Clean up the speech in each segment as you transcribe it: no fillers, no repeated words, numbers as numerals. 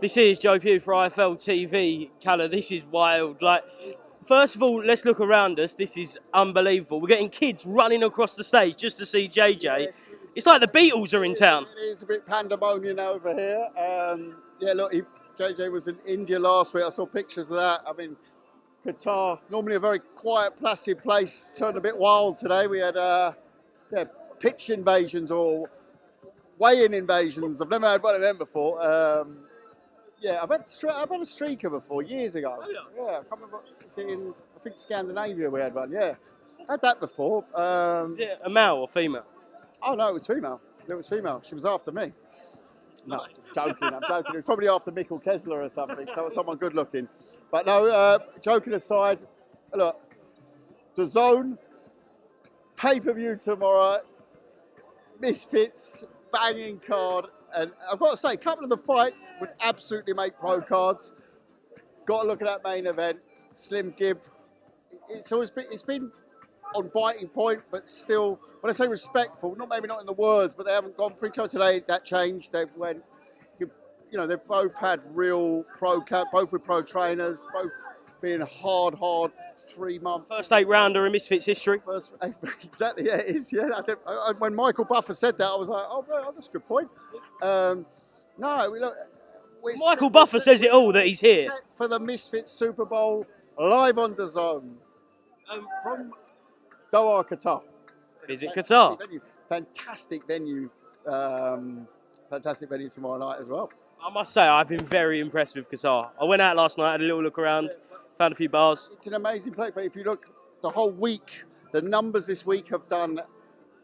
This is Joe Pugh for IFLTV. Kalle, this is wild. Like, first of all, let's look around us. This is unbelievable. We're getting kids running across the stage just to see JJ. It's like the Beatles are in town. It is a bit pandemonium over here. Yeah, look, JJ was in India last week. I saw pictures of that. I mean, Qatar, normally a very quiet, placid place, turned a bit wild today. We had pitch invasions or weigh-in invasions. I've never had one of them before. Yeah, I've had a streaker before, years ago. Oh, yeah. Yeah, I can't remember. Was it in, I think, Scandinavia we had one, yeah. Had that before. Is it a male or female? Oh, no, it was female. It was female. She was after me. No, I'm joking. I'm joking. It was probably after Mikkel Kessler or something, so someone good looking. But no, joking aside, look, the Zone, pay-per-view tomorrow, Misfits, banging card. And I've got to say, a couple of the fights would absolutely make pro cards. Got to look at that main event. Slim Gib. It's been on biting point, but still, when I say respectful, maybe not in the words, but they haven't gone for each other today. That changed. They went, they've both had real pro camp, both with pro trainers, both being hard 3 months. First 8-rounder in Misfits history. Exactly, yeah, it is. Yeah, when Michael Buffer said that, I was like, oh, right, that's a good point. Michael Buffer says it all that he's here. Set for the Misfits Super Bowl live on the Zone from Doha, Qatar. Visit Qatar. Fantastic venue. Fantastic venue tomorrow night as well. I must say, I've been very impressed with Qatar. I went out last night, had a little look around, found a few bars. It's an amazing place, but if you look the whole week, the numbers this week have done,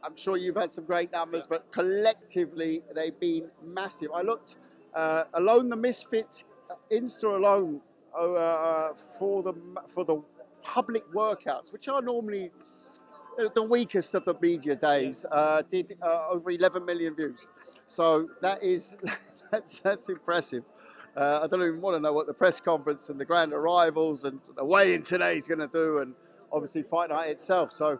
I'm sure you've had some great numbers, but collectively they've been massive. I looked, alone the Misfits, Insta alone, for the public workouts, which are normally the weakest of the media days, did over 11 million views. So that's impressive. I don't even want to know what the press conference and the grand arrivals and the weigh-in today is going to do, and obviously fight night itself. So,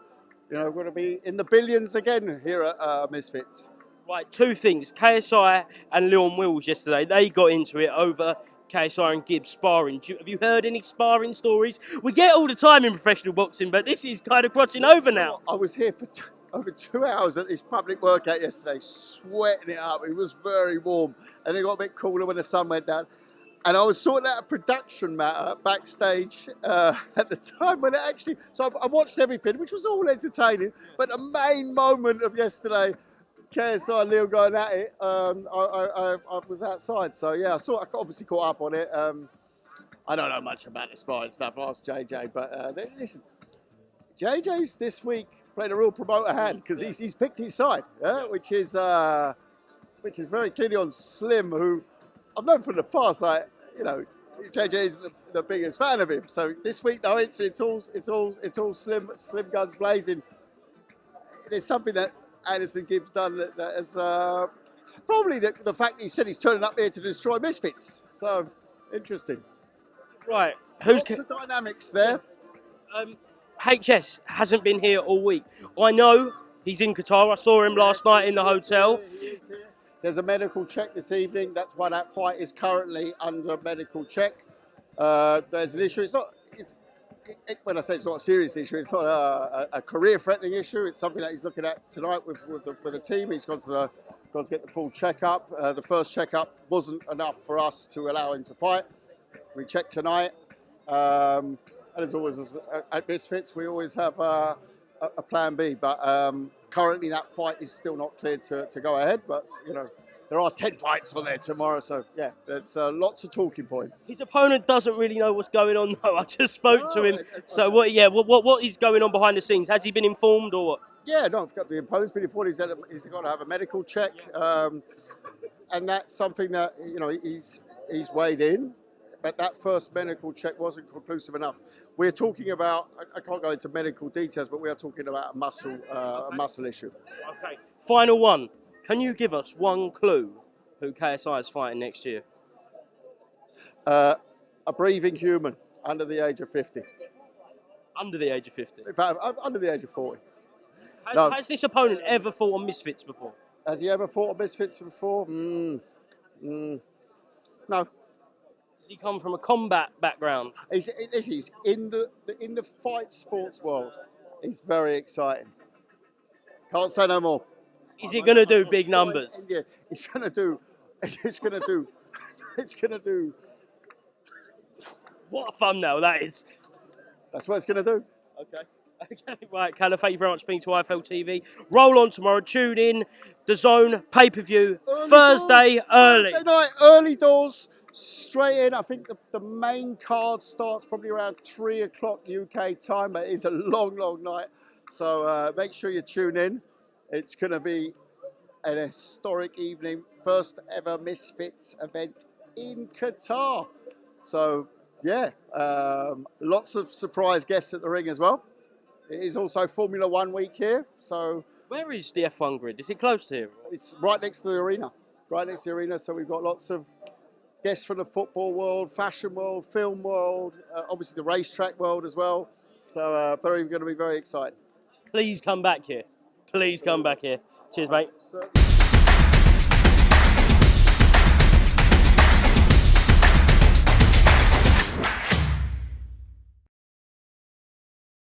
we're going to be in the billions again here at Misfits. Right, 2 things. KSI and Leon Wills yesterday, they got into it over KSI and GIB'S sparring. Have you heard any sparring stories? We get all the time in professional boxing, but this is kind of crossing over now. I was here for over 2 hours at this public workout yesterday, sweating it up. It was very warm, and it got a bit cooler when the sun went down. And I was sorting out a production matter backstage at the time when it actually... So I watched everything, which was all entertaining, but the main moment of yesterday, KSI and Leo going at it, I was outside. So, yeah, I obviously caught up on it. I don't know much about the sparring stuff. I asked JJ, but listen, JJ's this week playing a real promoter hand because he's picked his side, which is very clearly on Slim, who I've known from the past. Like, JJ is the biggest fan of him. So this week, though, it's all Slim guns blazing. There's something that Anderson Gibbs done that has probably the fact that he said he's turning up here to destroy Misfits. So interesting. Right, Lots of dynamics there. HS hasn't been here all week. I know he's in Qatar. I saw him last night in the hotel. He is here. There's a medical check this evening. That's why that fight is currently under medical check. There's an issue. When I say it's not a serious issue, it's not a career-threatening issue. It's something that he's looking at tonight with the team. He's gone to get the full checkup. The first checkup wasn't enough for us to allow him to fight. We checked tonight. And as always, at Misfits, we always have a plan B. But currently, that fight is still not cleared to go ahead. But, there are 10 fights on there tomorrow. So, yeah, there's lots of talking points. His opponent doesn't really know what's going on, though. I just spoke to him. So, what is going on behind the scenes? Has he been informed or what? Yeah, no, the opponent's been informed. He's got to have a medical check. And that's something that, he's weighed in. But that first medical check wasn't conclusive enough. We're talking about, I can't go into medical details, but we are talking about a muscle issue. Okay. Final one. Can you give us one clue who KSI is fighting next year? A breathing human under the age of 50. Under the age of 50? In fact, under the age of 40. Has this opponent ever fought on Misfits before? Has he ever fought on Misfits before? No. Does he come from a combat background? He's in the fight sports world. He's very exciting. Can't say no more. Is he going to do big numbers? Yeah, it's going to do. It's going to do. It's going to do. What a thumbnail that is. That's what it's going to do. Okay. Okay, right, Kalle, thank you very much for being to IFLTV. Roll on tomorrow, tune in, The Zone, pay-per-view, Thursday, early. Thursday night, early doors, straight in. I think the main card starts probably around 3 o'clock UK time, but it's a long, long night. So make sure you tune in. It's going to be an historic evening. First ever Misfits event in Qatar. So, yeah, lots of surprise guests at the ring as well. It is also Formula One week here, so... Where is the F1 grid? Is it close to here? It's right next to the arena. Right next to the arena, so we've got lots of guests from the football world, fashion world, film world, obviously the racetrack world as well. So going to be very exciting. Please come back here. Please come back here. Cheers, mate. Certainly.